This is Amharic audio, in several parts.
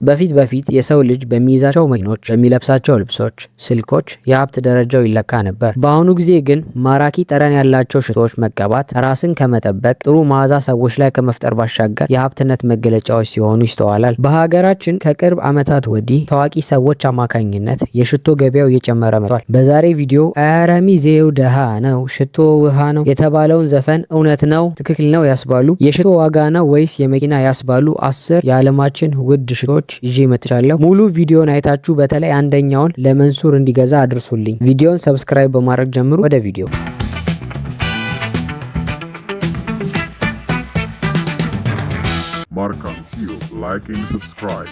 በፊት የሰው ልጅ በሚይዛቸው መኪኖች፣ በሚለብሳቸው ልብሶች፣ ስልኮች የሀብት ደረጃው ይለካ ነበር። በአሁኑ ጊዜ ግን ማራኪ ጠረን ያላቸው ሽቶዎች መቀባት ራስን ከመጠበቅ ጥሩ መዓዛ ሰዎች ላይ ከመፍጠር ባሻገር የሀብትነት መገለጫዎች ሲሆኑ ይስተዋላል። በሀገራችን ከቅርብ ዓመታት ወዲህ ታዋቂ ሰዎች አማካኝነት የሽቶ ገበያው እየጨመረ መጥቷል። በዛሬ ቪዲዮ ኧረ ሚዜው ደሃ ነው ሽቶ ውሃ ነው የተባለውን ዘፈን እውነት ነው ትክክል ነው ያስባሉ የሽቶ ዋጋ ነው ወይስ የመኪና ያስባሉ 10 የዓለማችን ውድ ሽቶች ይዤ መጥቻለሁ። ሙሉ ቪዲዮን አይታችሁ በተለይ አንደኛውን ለመንሱር እንዲገዛ አድርሱልኝ። ቪዲዮን ሰብስክራይብ በማድረግ ጀምሩ። ወደ ቪዲዮ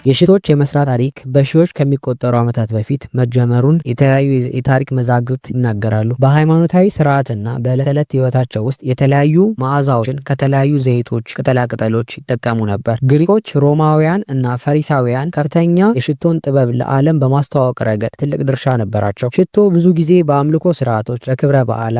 የሽቶች የመስራት ታሪክ በሺዎች ከሚቆጠሩ ዓመታት በፊት መጀመሩን የተለያዩ የታሪክ መዛግብት ይናገራሉ። በሃይማኖታዊ ስርዓትና በዕለት ተዕለት ህይወታቸው ውስጥ የተለያዩ መዓዛዎችን ከተለያዩ ዘይቶች፣ ቅጠላቅጠሎች ይጠቀሙ ነበር። ግሪኮች፣ ሮማውያን እና ፈሪሳውያን ከፍተኛ የሽቶን ጥበብ ለዓለም በማስተዋወቅ ረገድ ትልቅ ድርሻ ነበራቸው። ሽቶ ብዙ ጊዜ በአምልኮ ስርዓቶች፣ በክብረ በዓላት፣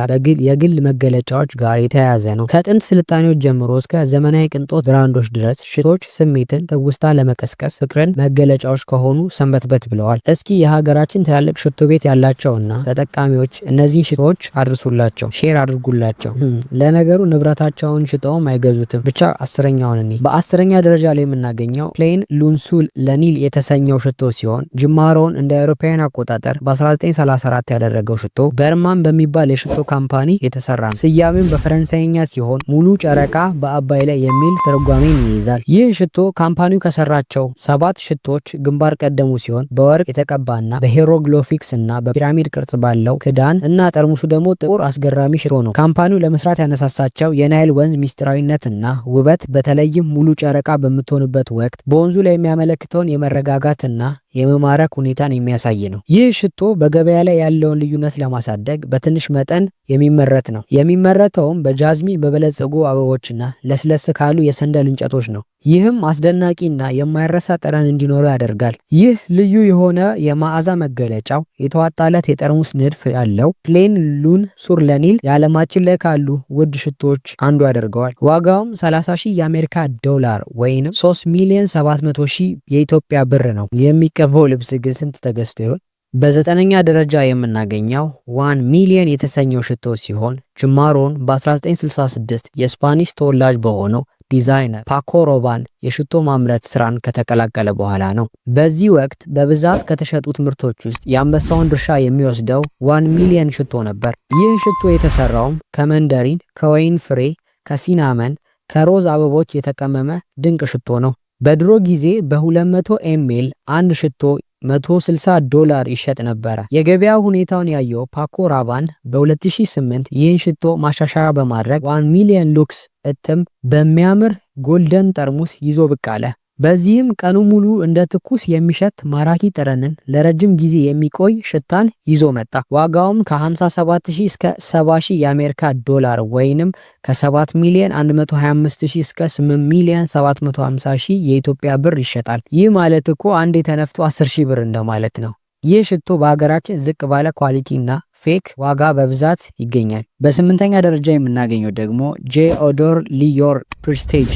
የግል መገለጫዎች ጋር የተያያዘ ነው። ከጥንት ስልጣኔዎች ጀምሮ እስከ ዘመናዊ ቅንጦት ብራንዶች ድረስ ሽቶች ስሜትን ትውስታ ለመቀስቀስ ፍቅርን መገለጫዎች ከሆኑ ሰንበትበት ብለዋል። እስኪ የሀገራችን ትላልቅ ሽቶ ቤት ያላቸውና ተጠቃሚዎች እነዚህን ሽቶዎች አድርሱላቸው፣ ሼር አድርጉላቸው። ለነገሩ ንብረታቸውን ሽጠውም አይገዙትም። ብቻ አስረኛውን እኔ በ10ኛ ደረጃ ላይ የምናገኘው ፕሌን ሉንሱል ለኒል የተሰኘው ሽቶ ሲሆን ጅማሮውን እንደ አውሮፓውያን አቆጣጠር በ1934 ያደረገው ሽቶ በርማን በሚባል የሽቶ ካምፓኒ የተሰራ ነው። ስያሜም በፈረንሳይኛ ሲሆን ሙሉ ጨረቃ በአባይ ላይ የሚል ትርጓሜን ይይዛል። ይህ ሽቶ ካምፓኒው ከሰራቸው 7 ሽቶች ግንባር ቀደሙ ሲሆን በወርቅ የተቀባና በሄሮግሊፊክስ እና በፒራሚድ ቅርጽ ባለው ክዳን እና ጠርሙሱ ደግሞ ጥቁር አስገራሚ ሽቶ ነው። ካምፓኒው ለመስራት ያነሳሳቸው የናይል ወንዝ ሚስጥራዊነትና ውበት በተለይም ሙሉ ጨረቃ በምትሆንበት ወቅት በወንዙ ላይ የሚያመለክተውን የመረጋጋትና የመማረክ ሁኔታን የሚያሳይ ነው። ይህ ሽቶ በገበያ ላይ ያለውን ልዩነት ለማሳደግ በትንሽ መጠን የሚመረት ነው። የሚመረተውም በጃዝሚን በበለጸጉ አበቦችና ለስለስ ካሉ የሰንደል እንጨቶች ነው። ይህም አስደናቂና የማይረሳ ጠረን እንዲኖረው ያደርጋል። ይህ ልዩ የሆነ የመዓዛ መገለጫው የተዋጣለት የጠርሙስ ንድፍ ያለው ፕሌን ሉን ሱር ለኒል የዓለማችን ላይ ካሉ ውድ ሽቶዎች አንዱ ያደርገዋል። ዋጋውም 30,000 የአሜሪካ ዶላር ወይም 3,700,000 የኢትዮጵያ ብር ነው። የሚቀባው ልብስ ግን ስንት ተገዝቶ ይሆን? በ9ኛ ደረጃ የምናገኘው 1 ሚሊዮን የተሰኘው ሽቶ ሲሆን ጅማሮን በ1966 የስፓኒሽ ተወላጅ በሆነው ዲዛይነር ፓኮ ሮባን የሽቶ ማምረት ስራን ከተቀላቀለ በኋላ ነው። በዚህ ወቅት በብዛት ከተሸጡት ምርቶች ውስጥ የአንበሳውን ድርሻ የሚወስደው 1 ሚሊዮን ሽቶ ነበር። ይህ ሽቶ የተሰራውም ከመንደሪን፣ ከወይን ፍሬ፣ ከሲናመን፣ ከሮዝ አበቦች የተቀመመ ድንቅ ሽቶ ነው። በድሮ ጊዜ በ200 ኤምኤል አንድ ሽቶ $160 ይሸጥ ነበረ። የገበያ ሁኔታውን ያየው ፓኮ ራባን በ2008 ይህን ሽቶ ማሻሻያ በማድረግ 1 ሚሊዮን ሉክስ እትም በሚያምር ጎልደን ጠርሙስ ይዞ ብቅ አለ። በዚህም ቀኑ ሙሉ እንደ ትኩስ የሚሸት ማራኪ ጠረንን ለረጅም ጊዜ የሚቆይ ሽታን ይዞ መጣ። ዋጋውም ከ57,000 እስከ 70,000 የአሜሪካ ዶላር ወይንም ከ7,125,000 እስከ 8,750,000 የኢትዮጵያ ብር ይሸጣል። ይህ ማለት እኮ አንድ የተነፍቶ 10,000 ብር እንደማለት ነው። ይህ ሽቶ በሀገራችን ዝቅ ባለ ኳሊቲና ፌክ ዋጋ በብዛት ይገኛል። በ8ኛ ደረጃ የምናገኘው ደግሞ ጄ ኦዶር ሊዮር ፕሪስቴጅ።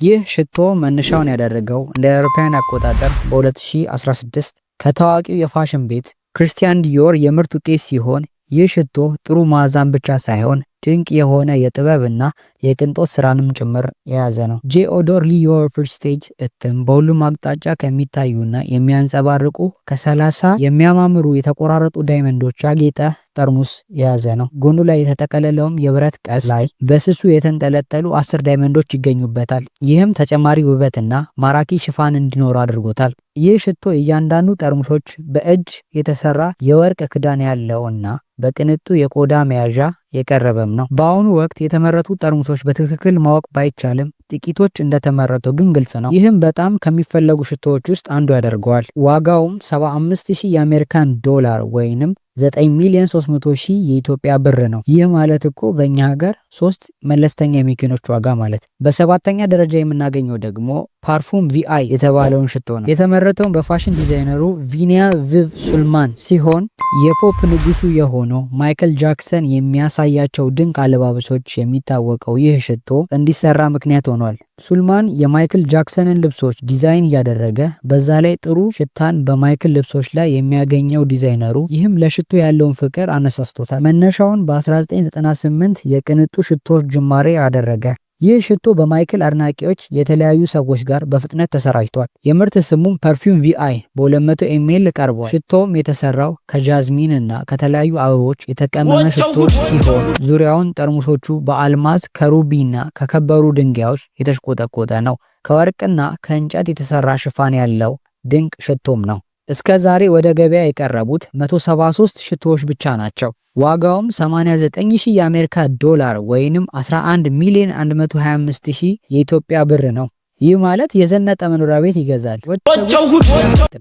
ይህ ሽቶ መነሻውን ያደረገው እንደ አውሮፓውያን አቆጣጠር በ2016 ከታዋቂው የፋሽን ቤት ክሪስቲያን ዲዮር የምርት ውጤት ሲሆን ይህ ሽቶ ጥሩ መዓዛን ብቻ ሳይሆን ድንቅ የሆነ የጥበብና የቅንጦት ስራንም ጭምር የያዘ ነው። ጄ ኦዶር ሊዮር ፕሪስቴጅ እትም በሁሉም አቅጣጫ ከሚታዩና የሚያንጸባርቁ ከ30 የሚያማምሩ የተቆራረጡ ዳይመንዶች ያጌጠ ጠርሙስ የያዘ ነው። ጎኑ ላይ የተጠቀለለውም የብረት ቀስ ላይ በስሱ የተንጠለጠሉ 10 ዳይመንዶች ይገኙበታል። ይህም ተጨማሪ ውበትና ማራኪ ሽፋን እንዲኖር አድርጎታል። ይህ ሽቶ እያንዳንዱ ጠርሙሶች በእጅ የተሰራ የወርቅ ክዳን ያለውና በቅንጡ የቆዳ መያዣ የቀረበም ነው። በአሁኑ ወቅት የተመረቱ ጠርሙሶች በትክክል ማወቅ ባይቻልም ጥቂቶች እንደተመረቱ ግን ግልጽ ነው። ይህም በጣም ከሚፈለጉ ሽቶዎች ውስጥ አንዱ ያደርገዋል። ዋጋውም 75,000 የአሜሪካን ዶላር ወይንም 9,300,000 የኢትዮጵያ ብር ነው። ይህ ማለት እኮ በእኛ ሀገር 3 መለስተኛ የመኪኖች ዋጋ ማለት። በ7ኛ ደረጃ የምናገኘው ደግሞ ፓርፉም ቪአይ የተባለውን ሽቶ ነው። የተመረተውን በፋሽን ዲዛይነሩ ቪኒያ ቪቭ ሱልማን ሲሆን የፖፕ ንጉሱ የሆነው ማይክል ጃክሰን የሚያሳያቸው ድንቅ አለባበሶች የሚታወቀው ይህ ሽቶ እንዲሰራ ምክንያት ሆኗል። ሱልማን የማይክል ጃክሰንን ልብሶች ዲዛይን እያደረገ በዛ ላይ ጥሩ ሽታን በማይክል ልብሶች ላይ የሚያገኘው ዲዛይነሩ ይህም ለሽቶ ያለውን ፍቅር አነሳስቶታል። መነሻውን በ1998 የቅንጡ ሽቶዎች ጅማሬ አደረገ። ይህ ሽቶ በማይክል አድናቂዎች የተለያዩ ሰዎች ጋር በፍጥነት ተሰራጭቷል። የምርት ስሙም ፐርፊውም ቪአይ በ200 ኤምኤል ቀርቧል። ሽቶውም የተሰራው ከጃዝሚን እና ከተለያዩ አበቦች የተቀመመ ሽቶ ሲሆን ዙሪያውን ጠርሙሶቹ በአልማዝ ከሩቢ እና ከከበሩ ድንጋዮች የተሽቆጠቆጠ ነው። ከወርቅና ከእንጨት የተሰራ ሽፋን ያለው ድንቅ ሽቶም ነው። እስከ ዛሬ ወደ ገበያ የቀረቡት 173 ሽቶዎች ብቻ ናቸው። ዋጋውም 89,000 የአሜሪካ ዶላር ወይንም 11 ሚሊዮን 125,000 የኢትዮጵያ ብር ነው። ይህ ማለት የዘነጠ መኖሪያ ቤት ይገዛል።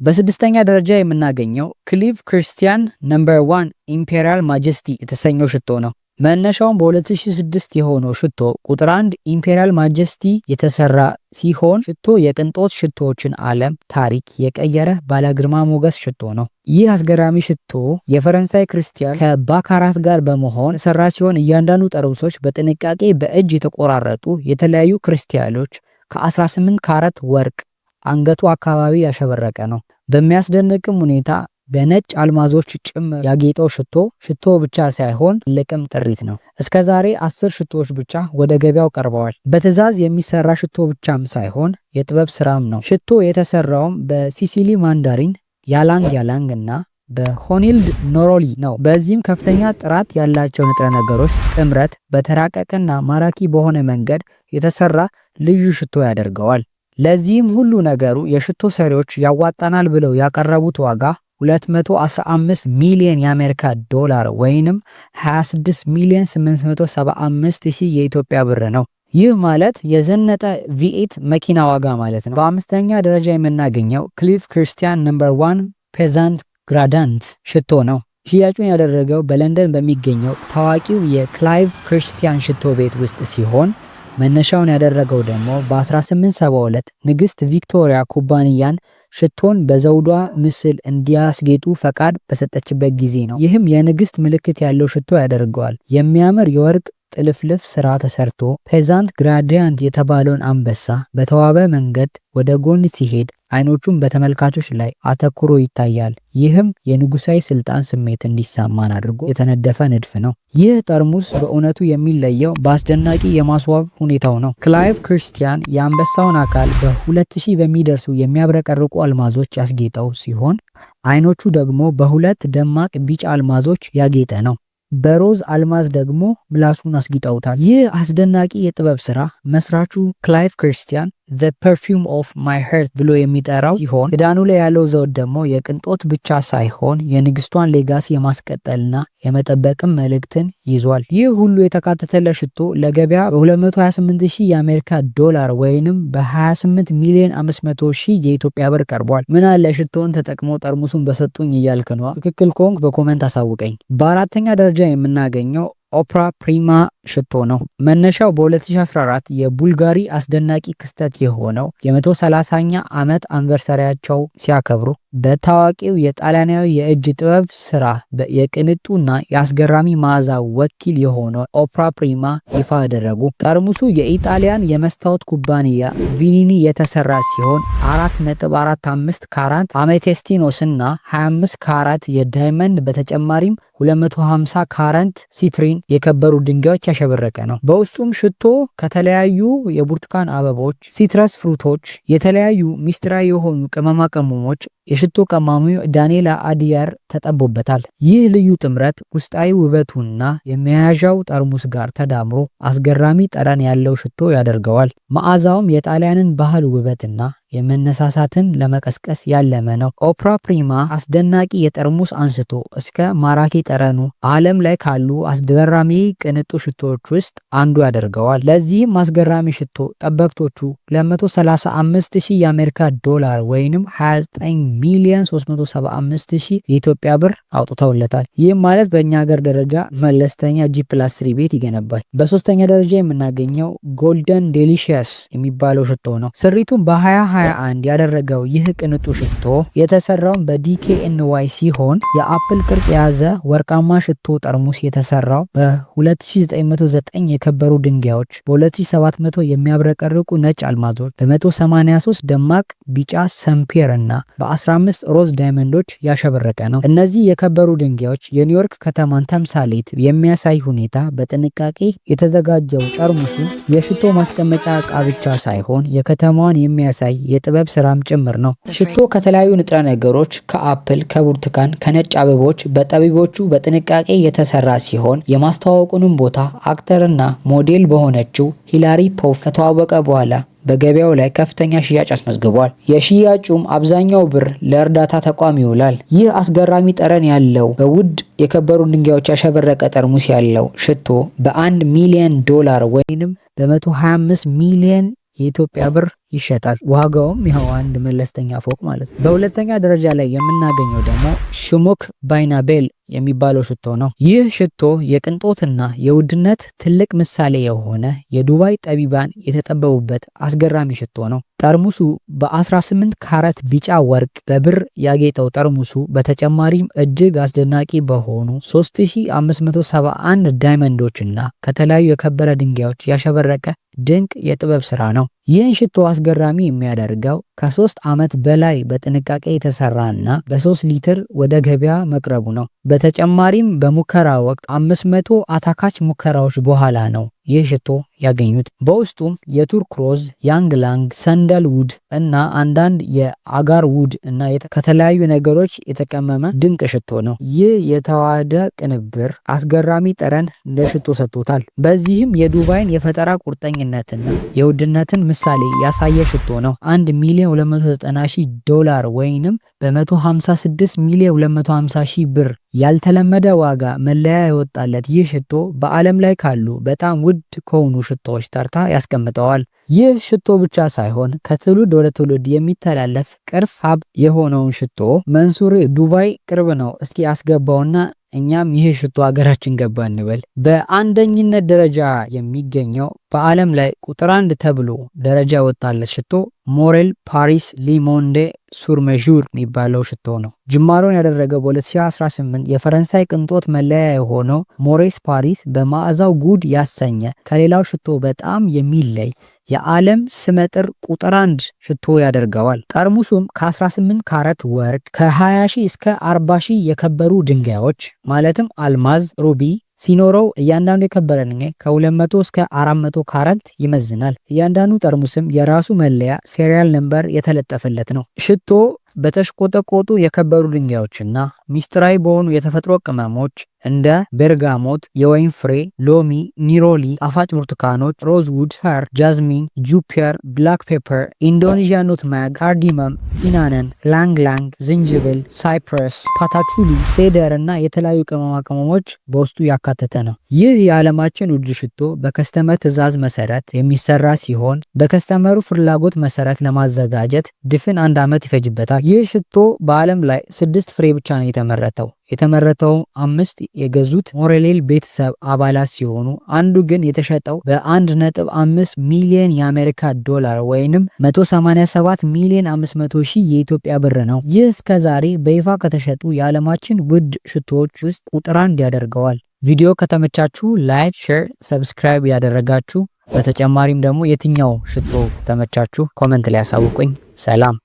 በስድስተኛ ደረጃ የምናገኘው ክሊቭ ክርስቲያን ነምበር 1 ኢምፔሪያል ማጀስቲ የተሰኘው ሽቶ ነው። መነሻውን በ2006 የሆነው ሽቶ ቁጥር 1 ኢምፔሪያል ማጀስቲ የተሰራ ሲሆን ሽቶ የቅንጦት ሽቶዎችን ዓለም ታሪክ የቀየረ ባለግርማ ሞገስ ሽቶ ነው። ይህ አስገራሚ ሽቶ የፈረንሳይ ክርስቲያን ከባካራት ጋር በመሆን የተሰራ ሲሆን እያንዳንዱ ጠርሙሶች በጥንቃቄ በእጅ የተቆራረጡ የተለያዩ ክርስቲያኖች ከ18 ካራት ወርቅ አንገቱ አካባቢ ያሸበረቀ ነው። በሚያስደንቅም ሁኔታ በነጭ አልማዞች ጭምር ያጌጠው ሽቶ ብቻ ሳይሆን ልቅም ጥሪት ነው። እስከ ዛሬ 10 ሽቶዎች ብቻ ወደ ገበያው ቀርበዋል። በትዕዛዝ የሚሰራ ሽቶ ብቻም ሳይሆን የጥበብ ስራም ነው። ሽቶ የተሰራውም በሲሲሊ ማንዳሪን ያላንግ እና በሆኒልድ ኖሮሊ ነው። በዚህም ከፍተኛ ጥራት ያላቸው ንጥረ ነገሮች ጥምረት በተራቀቀና ማራኪ በሆነ መንገድ የተሰራ ልዩ ሽቶ ያደርገዋል። ለዚህም ሁሉ ነገሩ የሽቶ ሰሪዎች ያዋጣናል ብለው ያቀረቡት ዋጋ 215 ሚሊዮን የአሜሪካ ዶላር ወይንም 26 ሚሊዮን 875,000 የኢትዮጵያ ብር ነው። ይህ ማለት የዘነጠ ቪኤት መኪና ዋጋ ማለት ነው። በአምስተኛ ደረጃ የምናገኘው ክሊቭ ክርስቲያን ነምበር 1 ፔዛንት ግራዳንት ሽቶ ነው። ሽያጩን ያደረገው በለንደን በሚገኘው ታዋቂው የክላይቭ ክርስቲያን ሽቶ ቤት ውስጥ ሲሆን መነሻውን ያደረገው ደግሞ በ1872 ንግስት ቪክቶሪያ ኩባንያን ሽቶን በዘውዷ ምስል እንዲያስጌጡ ፈቃድ በሰጠችበት ጊዜ ነው። ይህም የንግስት ምልክት ያለው ሽቶ ያደርገዋል። የሚያምር የወርቅ ጥልፍልፍ ስራ ተሰርቶ ፔዛንት ግራዲያንት የተባለውን አንበሳ በተዋበ መንገድ ወደ ጎን ሲሄድ አይኖቹን በተመልካቾች ላይ አተኩሮ ይታያል። ይህም የንጉሳዊ ስልጣን ስሜት እንዲሰማን አድርጎ የተነደፈ ንድፍ ነው። ይህ ጠርሙስ በእውነቱ የሚለየው በአስደናቂ የማስዋብ ሁኔታው ነው። ክላይቭ ክርስቲያን የአንበሳውን አካል በ2000 በሚደርሱ የሚያብረቀርቁ አልማዞች ያስጌጠው ሲሆን አይኖቹ ደግሞ በሁለት ደማቅ ቢጫ አልማዞች ያጌጠ ነው። በሮዝ አልማዝ ደግሞ ምላሱን አስጊጠውታል። ይህ አስደናቂ የጥበብ ስራ መስራቹ ክላይቭ ክርስቲያን the perfume of my heart ብሎ የሚጠራው ሲሆን ክዳኑ ላይ ያለው ዘውድ ደግሞ የቅንጦት ብቻ ሳይሆን የንግስቷን ሌጋሲ የማስቀጠልና የመጠበቅም መልእክትን ይዟል። ይህ ሁሉ የተካተተለ ሽቶ ለገበያ በ228,000 የአሜሪካ ዶላር ወይንም በ28 ሚሊዮን 500,000 የኢትዮጵያ ብር ቀርቧል። ምን አለ ሽቶን ተጠቅሞ ጠርሙሱን በሰጡኝ እያልክ ነው? ትክክል ከሆንክ በኮሜንት አሳውቀኝ። በአራተኛ ደረጃ የምናገኘው ኦፕራ ፕሪማ ሽቶ ነው። መነሻው በ2014 የቡልጋሪ አስደናቂ ክስተት የሆነው የ130ኛ ዓመት አንቨርሰሪያቸው ሲያከብሩ በታዋቂው የጣሊያናዊ የእጅ ጥበብ ስራ የቅንጡና የአስገራሚ መዓዛ ወኪል የሆነው ኦፕራ ፕሪማ ይፋ አደረጉ። ጠርሙሱ የኢጣሊያን የመስታወት ኩባንያ ቪኒኒ የተሰራ ሲሆን 4.45 ካራት አሜቴስቲኖስ እና 25 ካራት የዳይመንድ በተጨማሪም 250 ካራት ሲትሪን የከበሩ ድንጋዮች ያሸበረቀ ነው። በውስጡም ሽቶ ከተለያዩ የብርቱካን አበቦች፣ ሲትረስ ፍሩቶች፣ የተለያዩ ሚስጥራዊ የሆኑ ቅመማ ቅመሞች የሽቶ ቀማሚው ዳንኤላ አዲያር ተጠቦበታል። ይህ ልዩ ጥምረት ውስጣዊ ውበቱና የመያዣው ጠርሙስ ጋር ተዳምሮ አስገራሚ ጠረን ያለው ሽቶ ያደርገዋል። መዓዛውም የጣሊያንን ባህል ውበትና የመነሳሳትን ለመቀስቀስ ያለመ ነው። ኦፕራ ፕሪማ አስደናቂ የጠርሙስ አንስቶ እስከ ማራኪ ጠረኑ ዓለም ላይ ካሉ አስገራሚ ቅንጡ ሽቶዎች ውስጥ አንዱ ያደርገዋል። ለዚህም አስገራሚ ሽቶ ጠበብቶቹ 235,000 የአሜሪካ ዶላር ወይንም 29 ሚሊዮን 375,000 የኢትዮጵያ ብር አውጥተውለታል። ይህም ማለት በእኛ ሀገር ደረጃ መለስተኛ G+3 ቤት ይገነባል። በሶስተኛ ደረጃ የምናገኘው ጎልደን ዴሊሺየስ የሚባለው ሽቶ ነው። ስሪቱን በ2021 ያደረገው ይህ ቅንጡ ሽቶ የተሰራውን በDKNY ሲሆን የአፕል ቅርጽ የያዘ ወርቃማ ሽቶ ጠርሙስ የተሰራው በ2909 የከበሩ ድንጋዮች፣ በ2700 የሚያብረቀርቁ ነጭ አልማዞች፣ በ183 ደማቅ ቢጫ ሰምፔር እና በ15 ሮዝ ዳይመንዶች ያሸበረቀ ነው። እነዚህ የከበሩ ድንጋዮች የኒውዮርክ ከተማን ተምሳሌት የሚያሳይ ሁኔታ በጥንቃቄ የተዘጋጀው ጠርሙሱ የሽቶ ማስቀመጫ ዕቃ ብቻ ሳይሆን የከተማዋን የሚያሳይ የጥበብ ስራም ጭምር ነው። ሽቶ ከተለያዩ ንጥረ ነገሮች ከአፕል፣ ከብርቱካን፣ ከነጭ አበቦች በጠቢቦቹ በጥንቃቄ የተሰራ ሲሆን የማስተዋወቁንም ቦታ አክተርና ሞዴል በሆነችው ሂላሪ ፖፍ ከተዋወቀ በኋላ በገበያው ላይ ከፍተኛ ሽያጭ አስመዝግቧል። የሽያጩም አብዛኛው ብር ለእርዳታ ተቋም ይውላል። ይህ አስገራሚ ጠረን ያለው በውድ የከበሩ ድንጋዮች ያሸበረቀ ጠርሙስ ያለው ሽቶ በ1 ሚሊዮን ዶላር ወይንም በ125 ሚሊዮን የኢትዮጵያ ብር ይሸጣል። ዋጋውም ይኸው አንድ መለስተኛ ፎቅ ማለት ነው። በሁለተኛ ደረጃ ላይ የምናገኘው ደግሞ ሽሙክ ባይናቤል የሚባለው ሽቶ ነው። ይህ ሽቶ የቅንጦትና የውድነት ትልቅ ምሳሌ የሆነ የዱባይ ጠቢባን የተጠበቡበት አስገራሚ ሽቶ ነው። ጠርሙሱ በ18 ካራት ቢጫ ወርቅ በብር ያጌጠው ጠርሙሱ በተጨማሪም እጅግ አስደናቂ በሆኑ 3571 ዳይመንዶችና ከተለያዩ የከበረ ድንጋዮች ያሸበረቀ ድንቅ የጥበብ ስራ ነው። ይህን ሽቶ አስገራሚ የሚያደርገው ከ3 ዓመት በላይ በጥንቃቄ የተሰራና በ3 ሊትር ወደ ገበያ መቅረቡ ነው። በተጨማሪም በሙከራ ወቅት 500 አታካች ሙከራዎች በኋላ ነው ይህ ሽቶ ያገኙት። በውስጡም የቱርክ ሮዝ፣ ያንግ ላንግ፣ ሰንደል ውድ እና አንዳንድ የአጋር ውድ እና ከተለያዩ ነገሮች የተቀመመ ድንቅ ሽቶ ነው። ይህ የተዋሃደ ቅንብር አስገራሚ ጠረን ለሽቶ ሰጥቶታል። በዚህም የዱባይን የፈጠራ ቁርጠኝነትና የውድነትን ምሳሌ ያሳየ ሽቶ ነው። 1 ሚሊዮን 290,000 ዶላር ወይንም በ156 ሚሊዮን 250,000 ብር ያልተለመደ ዋጋ መለያ የወጣለት ይህ ሽቶ በዓለም ላይ ካሉ በጣም ውድ ከሆኑ ሽቶዎች ተርታ ያስቀምጠዋል። ይህ ሽቶ ብቻ ሳይሆን ከትውልድ ወደ ትውልድ የሚተላለፍ ቅርስ ሀብት የሆነውን ሽቶ መንሱሬ ዱባይ ቅርብ ነው እስኪ አስገባውና እኛም ይህ ሽቶ ሀገራችን ገባ እንበል። በአንደኝነት ደረጃ የሚገኘው በዓለም ላይ ቁጥር 1 ተብሎ ደረጃ ወጣለት ሽቶ ሞሬል ፓሪስ ሊሞንዴ ሱርሜዡር የሚባለው ሽቶ ነው። ጅማሮን ያደረገው በ2018 የፈረንሳይ ቅንጦት መለያ የሆነው ሞሬስ ፓሪስ በመዓዛው ጉድ ያሰኘ ከሌላው ሽቶ በጣም የሚለይ የዓለም ስመጥር ቁጥር 1 ሽቶ ያደርገዋል። ጠርሙሱም ከ18 ካራት ወርቅ ከ20,000 እስከ 40,000 የከበሩ ድንጋዮች ማለትም አልማዝ፣ ሩቢ ሲኖረው እያንዳንዱ የከበረ ድንጋይ ከ200 እስከ 400 ካራት ይመዝናል። እያንዳንዱ ጠርሙስም የራሱ መለያ ሴሪያል ነምበር የተለጠፈለት ነው። ሽቶ በተሽቆጠቆጡ የከበሩ ድንጋዮችና ሚስጥራዊ በሆኑ የተፈጥሮ ቅመሞች እንደ ቤርጋሞት፣ የወይን ፍሬ፣ ሎሚ፣ ኒሮሊ፣ ጣፋጭ ብርቱካኖች፣ ሮዝውድ፣ ፈር፣ ጃዝሚን፣ ጁፒየር፣ ብላክ ፔፐር፣ ኢንዶኔዥያ ኖትማግ፣ ካርዲመም፣ ሲናነን፣ ላንግ ላንግ፣ ዝንጅብል፣ ሳይፕረስ፣ ፓታቹሊ፣ ሴደር እና የተለያዩ ቅመማ ቅመሞች በውስጡ ያካተተ ነው። ይህ የዓለማችን ውድ ሽቶ በከስተመር ትዕዛዝ መሰረት የሚሰራ ሲሆን በከስተመሩ ፍላጎት መሰረት ለማዘጋጀት ድፍን 1 ዓመት ይፈጅበታል። ይህ ሽቶ በዓለም ላይ 6 ፍሬ ብቻ ነው የተመረተው 5 የገዙት ሞሬሌል ቤተሰብ አባላት ሲሆኑ አንዱ ግን የተሸጠው በ1.5 ሚሊዮን የአሜሪካ ዶላር ወይንም 187 ሚሊዮን 500,000 የኢትዮጵያ ብር ነው። ይህ እስከዛሬ በይፋ ከተሸጡ የዓለማችን ውድ ሽቶዎች ውስጥ ቁጥር 1 ያደርገዋል። ቪዲዮ ከተመቻችሁ ላይክ፣ ሼር፣ ሰብስክራይብ ያደረጋችሁ በተጨማሪም ደግሞ የትኛው ሽቶ ተመቻችሁ ኮሜንት ላይ ያሳውቁኝ። ሰላም።